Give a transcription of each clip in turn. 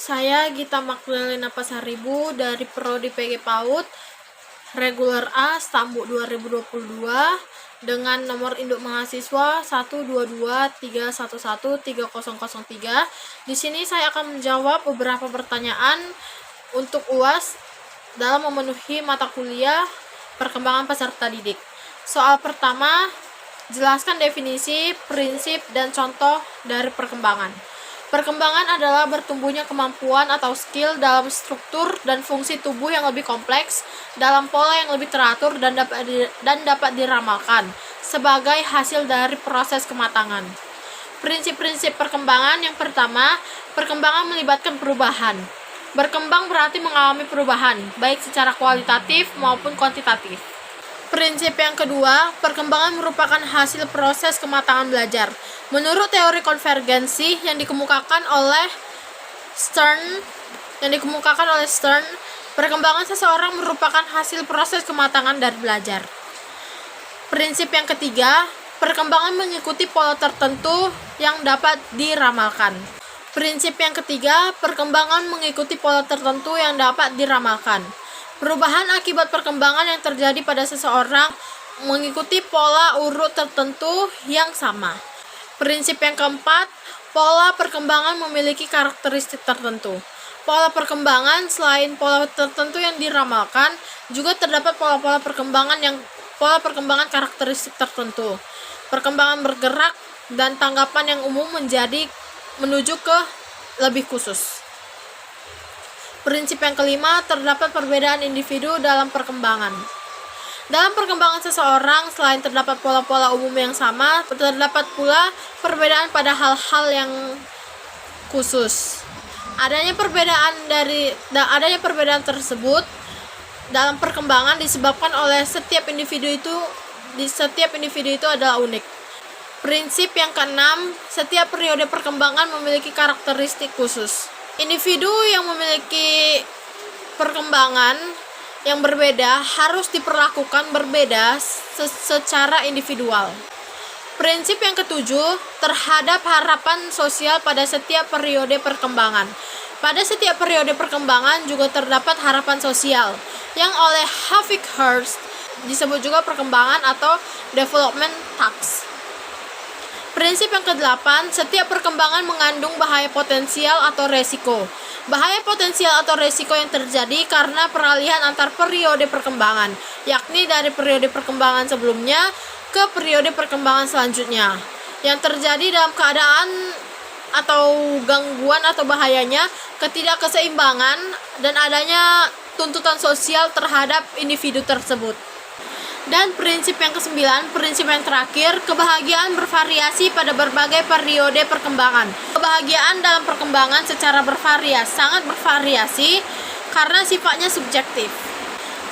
Saya Gita Magdalena Pasaribu dari Prodi PG PAUD Reguler A Stambu 2022 dengan nomor induk mahasiswa 12231130003. Di sini saya akan menjawab beberapa pertanyaan untuk UAS dalam memenuhi mata kuliah perkembangan peserta didik. Soal pertama, jelaskan definisi, prinsip, dan contoh dari perkembangan. Perkembangan adalah bertumbuhnya kemampuan atau skill dalam struktur dan fungsi tubuh yang lebih kompleks, dalam pola yang lebih teratur dan dapat diramalkan sebagai hasil dari proses kematangan. Prinsip-prinsip perkembangan yang pertama, perkembangan melibatkan perubahan. Berkembang berarti mengalami perubahan, baik secara kualitatif maupun kuantitatif. Prinsip yang kedua, perkembangan merupakan hasil proses kematangan belajar. Menurut teori konvergensi yang dikemukakan oleh Stern, perkembangan seseorang merupakan hasil proses kematangan dari belajar. Prinsip yang ketiga, perkembangan mengikuti pola tertentu yang dapat diramalkan. Prinsip yang ketiga, perkembangan mengikuti pola tertentu yang dapat diramalkan. Perubahan akibat perkembangan yang terjadi pada seseorang mengikuti pola urut tertentu yang sama. Prinsip yang keempat, pola perkembangan memiliki karakteristik tertentu. Pola perkembangan selain pola tertentu yang diramalkan, juga terdapat pola perkembangan karakteristik tertentu. Perkembangan bergerak dan tanggapan yang umum menuju ke lebih khusus. Prinsip yang kelima, terdapat perbedaan individu dalam perkembangan. Dalam perkembangan seseorang, selain terdapat pola-pola umum yang sama, terdapat pula perbedaan pada hal-hal yang khusus. Adanya perbedaan tersebut dalam perkembangan disebabkan oleh setiap individu itu adalah unik. Prinsip yang keenam, setiap periode perkembangan memiliki karakteristik khusus. Individu yang memiliki perkembangan yang berbeda harus diperlakukan berbeda secara individual. Prinsip yang ketujuh, terhadap harapan sosial pada setiap periode perkembangan. Pada setiap periode perkembangan juga terdapat harapan sosial, yang oleh Havikhurst disebut juga perkembangan atau development tax. Prinsip yang ke-8, setiap perkembangan mengandung bahaya potensial atau resiko. Bahaya potensial atau resiko yang terjadi karena peralihan antar periode perkembangan, yakni dari periode perkembangan sebelumnya ke periode perkembangan selanjutnya. Yang terjadi dalam keadaan atau gangguan atau bahayanya ketidakkeseimbangan dan adanya tuntutan sosial terhadap individu tersebut. Dan prinsip yang ke-9, prinsip yang terakhir, kebahagiaan bervariasi pada berbagai periode perkembangan. Kebahagiaan dalam perkembangan secara sangat bervariasi karena sifatnya subjektif.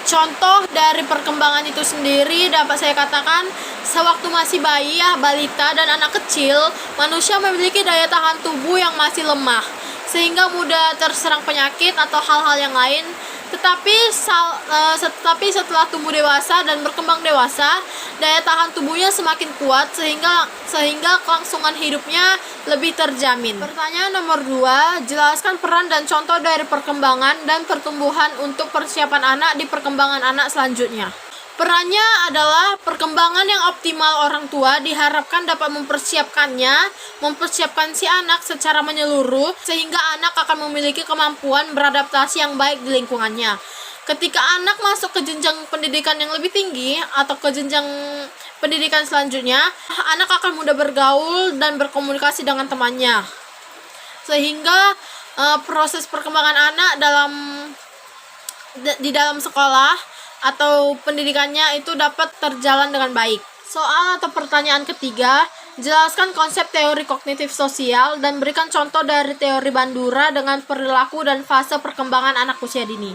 Contoh dari perkembangan itu sendiri dapat saya katakan, sewaktu masih bayi, balita, dan anak kecil, manusia memiliki daya tahan tubuh yang masih lemah, sehingga mudah terserang penyakit atau hal-hal yang lain. Tetapi setelah tumbuh dewasa dan berkembang dewasa, daya tahan tubuhnya semakin kuat sehingga kelangsungan hidupnya lebih terjamin. Pertanyaan nomor 2, jelaskan peran dan contoh dari perkembangan dan pertumbuhan untuk persiapan anak di perkembangan anak selanjutnya. Perannya adalah perkembangan yang optimal orang tua diharapkan dapat mempersiapkan si anak secara menyeluruh sehingga anak akan memiliki kemampuan beradaptasi yang baik di lingkungannya. Ketika anak masuk ke jenjang pendidikan yang lebih tinggi atau ke jenjang pendidikan selanjutnya, anak akan mudah bergaul dan berkomunikasi dengan temannya. Sehingga proses perkembangan anak di dalam sekolah atau pendidikannya itu dapat terjalan dengan baik. Soal atau pertanyaan ketiga, jelaskan konsep teori kognitif sosial dan berikan contoh dari teori Bandura dengan perilaku dan fase perkembangan anak usia dini.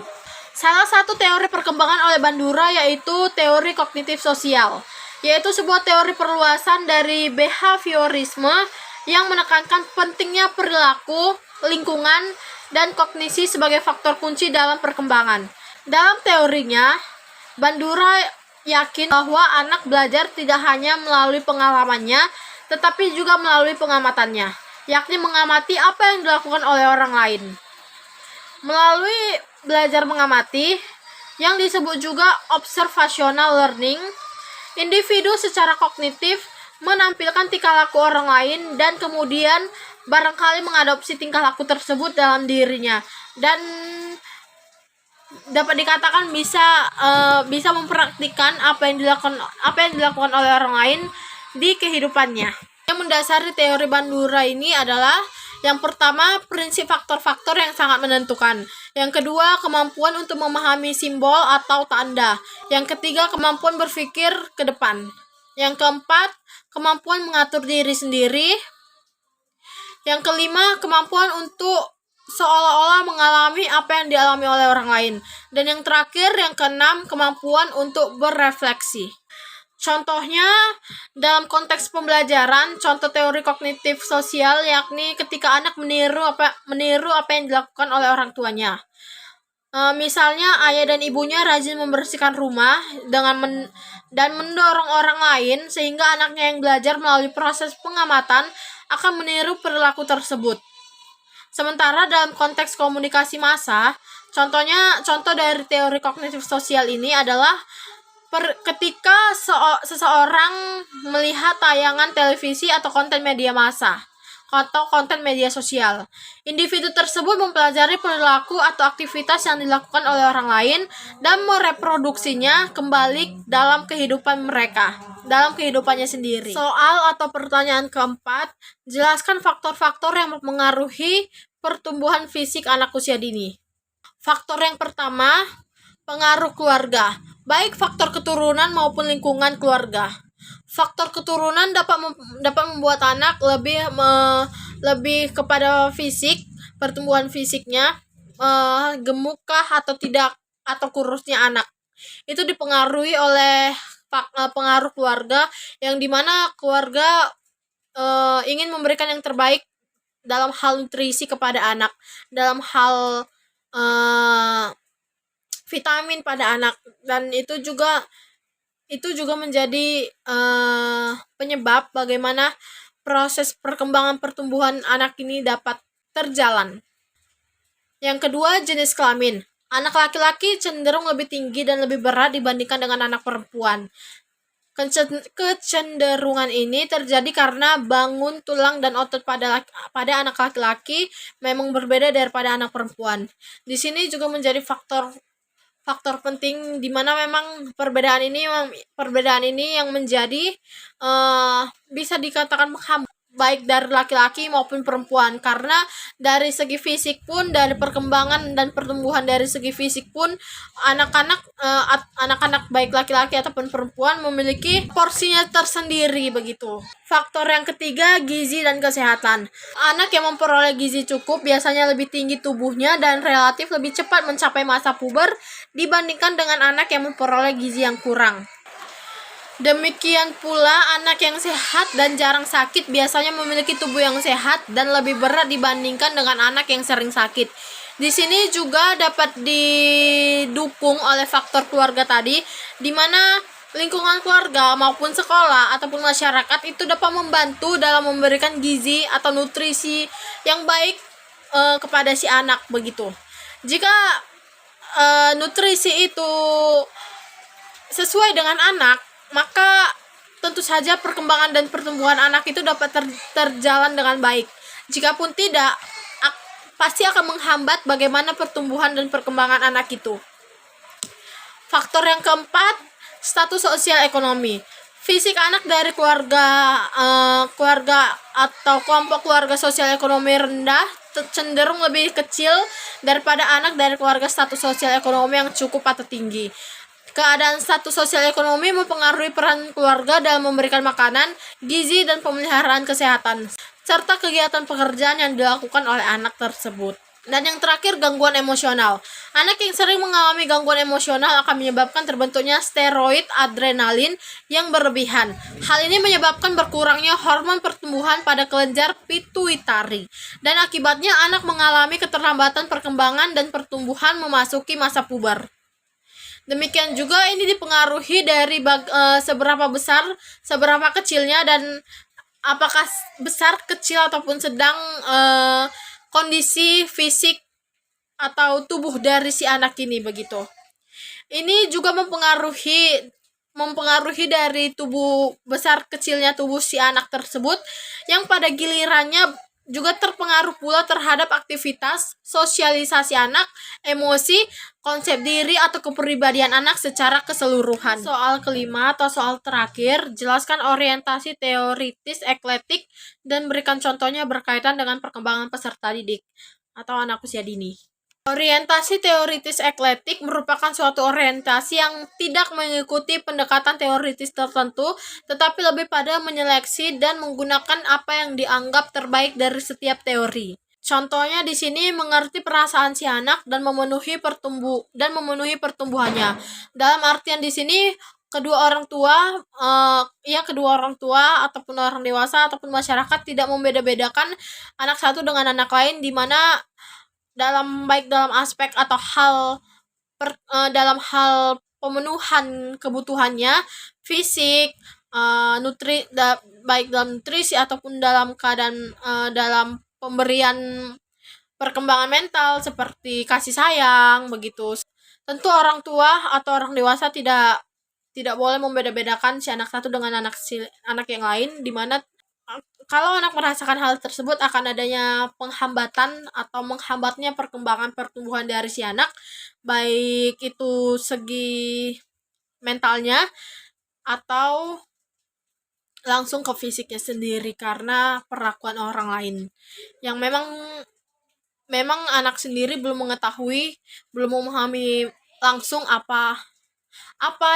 Salah satu teori perkembangan oleh Bandura yaitu teori kognitif sosial, yaitu sebuah teori perluasan dari behaviorisme yang menekankan pentingnya perilaku, lingkungan, dan kognisi sebagai faktor kunci dalam perkembangan. Dalam teorinya, Bandura yakin bahwa anak belajar tidak hanya melalui pengalamannya, tetapi juga melalui pengamatannya, yakni mengamati apa yang dilakukan oleh orang lain. Melalui belajar mengamati, yang disebut juga observational learning, individu secara kognitif menampilkan tingkah laku orang lain dan kemudian barangkali mengadopsi tingkah laku tersebut dalam dirinya, dan dapat dikatakan bisa mempraktikkan apa yang dilakukan oleh orang lain di kehidupannya. Yang mendasari teori Bandura ini adalah yang pertama, prinsip faktor-faktor yang sangat menentukan. Yang kedua, kemampuan untuk memahami simbol atau tanda. Yang ketiga, kemampuan berpikir ke depan. Yang keempat, kemampuan mengatur diri sendiri. Yang kelima, kemampuan untuk seolah-olah mengalami apa yang dialami oleh orang lain. Dan yang terakhir, yang keenam, kemampuan untuk berefleksi. Contohnya, dalam konteks pembelajaran, contoh teori kognitif sosial yakni ketika anak meniru apa yang dilakukan oleh orang tuanya. Misalnya, ayah dan ibunya rajin membersihkan rumah dan mendorong orang lain sehingga anaknya yang belajar melalui proses pengamatan akan meniru perilaku tersebut. Sementara dalam konteks komunikasi massa, contoh dari teori kognitif sosial ini adalah ketika seseorang melihat tayangan televisi atau konten media massa atau konten media sosial, individu tersebut mempelajari perilaku atau aktivitas yang dilakukan oleh orang lain dan mereproduksinya kembali dalam kehidupannya sendiri. Soal atau pertanyaan keempat, jelaskan faktor-faktor yang mempengaruhi pertumbuhan fisik anak usia dini. Faktor yang pertama, pengaruh keluarga, baik faktor keturunan maupun lingkungan keluarga. Faktor keturunan dapat membuat anak lebih kepada fisik, pertumbuhan fisiknya, gemukkah atau tidak, atau kurusnya anak. Itu dipengaruhi oleh pengaruh keluarga, yang dimana keluarga ingin memberikan yang terbaik dalam hal nutrisi kepada anak, dalam hal vitamin pada anak, dan itu juga menjadi penyebab bagaimana proses perkembangan pertumbuhan anak ini dapat terjalan. Yang kedua, jenis kelamin. Anak laki-laki cenderung lebih tinggi dan lebih berat dibandingkan dengan anak perempuan. Kecenderungan ini terjadi karena bangun tulang dan otot pada anak laki-laki memang berbeda daripada anak perempuan. Di sini juga menjadi faktor penting di mana memang perbedaan ini yang menjadi bisa dikatakan menghambat baik dari laki-laki maupun perempuan, karena dari segi fisik pun, dari perkembangan dan pertumbuhan dari segi fisik pun, anak-anak baik laki-laki ataupun perempuan memiliki porsinya tersendiri begitu. Faktor yang ketiga, gizi dan kesehatan. Anak yang memperoleh gizi cukup biasanya lebih tinggi tubuhnya dan relatif lebih cepat mencapai masa puber dibandingkan dengan anak yang memperoleh gizi yang kurang. Demikian pula, anak yang sehat dan jarang sakit biasanya memiliki tubuh yang sehat dan lebih berat dibandingkan dengan anak yang sering sakit. Di sini juga dapat didukung oleh faktor keluarga tadi, di mana lingkungan keluarga maupun sekolah ataupun masyarakat itu dapat membantu dalam memberikan gizi atau nutrisi yang baik kepada si anak begitu. Jika nutrisi itu sesuai dengan anak, maka tentu saja perkembangan dan pertumbuhan anak itu dapat terjalan dengan baik. Jikapun tidak, pasti akan menghambat bagaimana pertumbuhan dan perkembangan anak itu. Faktor yang keempat, status sosial ekonomi. Fisik anak dari keluarga atau kelompok keluarga sosial ekonomi rendah cenderung lebih kecil daripada anak dari keluarga status sosial ekonomi yang cukup atau tinggi. Keadaan status sosial ekonomi mempengaruhi peran keluarga dalam memberikan makanan, gizi, dan pemeliharaan kesehatan, serta kegiatan pekerjaan yang dilakukan oleh anak tersebut. Dan yang terakhir, gangguan emosional. Anak yang sering mengalami gangguan emosional akan menyebabkan terbentuknya steroid adrenalin yang berlebihan. Hal ini menyebabkan berkurangnya hormon pertumbuhan pada kelenjar pituitari. Dan akibatnya anak mengalami keterlambatan perkembangan dan pertumbuhan memasuki masa puber. Demikian juga ini dipengaruhi dari seberapa besar, seberapa kecilnya, dan apakah besar, kecil, ataupun sedang kondisi fisik atau tubuh dari si anak ini begitu. Ini juga mempengaruhi dari tubuh besar kecilnya tubuh si anak tersebut, yang pada gilirannya juga terpengaruh pula terhadap aktivitas sosialisasi anak, emosi, konsep diri atau kepribadian anak secara keseluruhan. Soal kelima atau soal terakhir, jelaskan orientasi teoritis eklektik dan berikan contohnya berkaitan dengan perkembangan peserta didik atau anak usia dini. Orientasi teoritis eklektik merupakan suatu orientasi yang tidak mengikuti pendekatan teoritis tertentu, tetapi lebih pada menyeleksi dan menggunakan apa yang dianggap terbaik dari setiap teori. Contohnya di sini mengerti perasaan si anak dan memenuhi pertumbuhannya. Dalam artian di sini kedua orang tua ataupun orang dewasa ataupun masyarakat tidak membeda-bedakan anak satu dengan anak lain, di mana dalam aspek atau dalam hal pemenuhan kebutuhannya fisik, baik dalam nutrisi ataupun dalam keadaan dalam pemberian perkembangan mental seperti kasih sayang begitu. Tentu orang tua atau orang dewasa tidak boleh membeda-bedakan si anak satu dengan anak yang lain, di mana kalau anak merasakan hal tersebut akan adanya penghambatan atau menghambatnya perkembangan pertumbuhan dari si anak, baik itu segi mentalnya atau langsung ke fisiknya sendiri karena perlakuan orang lain yang memang anak sendiri belum memahami langsung apa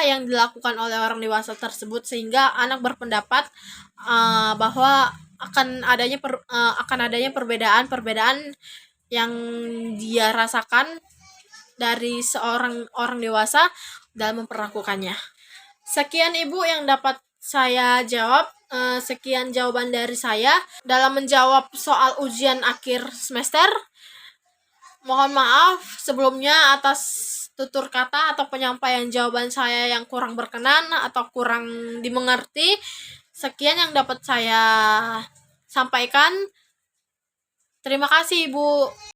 yang dilakukan oleh orang dewasa tersebut, sehingga anak berpendapat bahwa akan adanya perbedaan yang dia rasakan dari seorang orang dewasa dalam memperlakukannya. Sekian Ibu yang dapat saya jawab. Sekian jawaban dari saya dalam menjawab soal ujian akhir semester. Mohon maaf sebelumnya atas tutur kata atau penyampaian jawaban saya yang kurang berkenan atau kurang dimengerti. Sekian yang dapat saya sampaikan. Terima kasih Ibu.